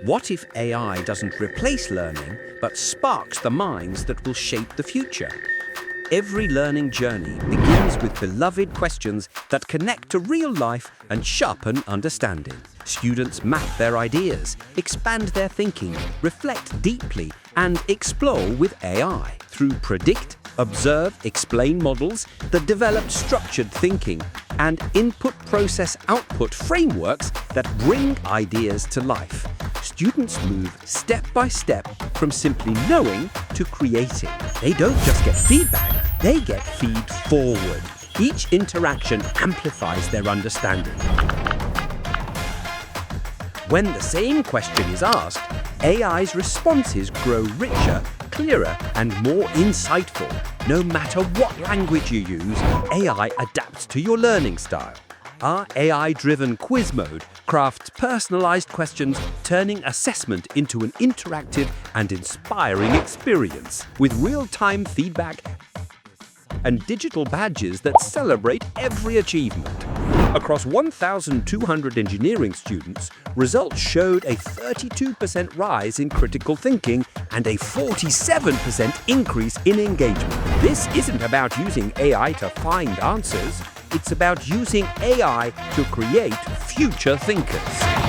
What if AI doesn't replace learning, but sparks the minds that will shape the future? Every learning journey begins with beloved questions that connect to real life and sharpen understanding. Students map their ideas, expand their thinking, reflect deeply, and explore with AI. Through predict, observe, explain models that develop structured thinking and input-process-output frameworks that bring ideas to life. Students move step by step from simply knowing to creating. They don't just get feedback, they get feed forward. Each interaction amplifies their understanding. When the same question is asked, AI's responses grow richer, clearer, and more insightful. No matter what language you use, AI adapts to your learning style. Our AI-driven quiz mode crafts personalized questions, turning assessment into an interactive and inspiring experience, with real-time feedback and digital badges that celebrate every achievement. Across 1,200 engineering students, results showed a 32% rise in critical thinking and a 47% increase in engagement. This isn't about using AI to find answers, it's about using AI to create future thinkers.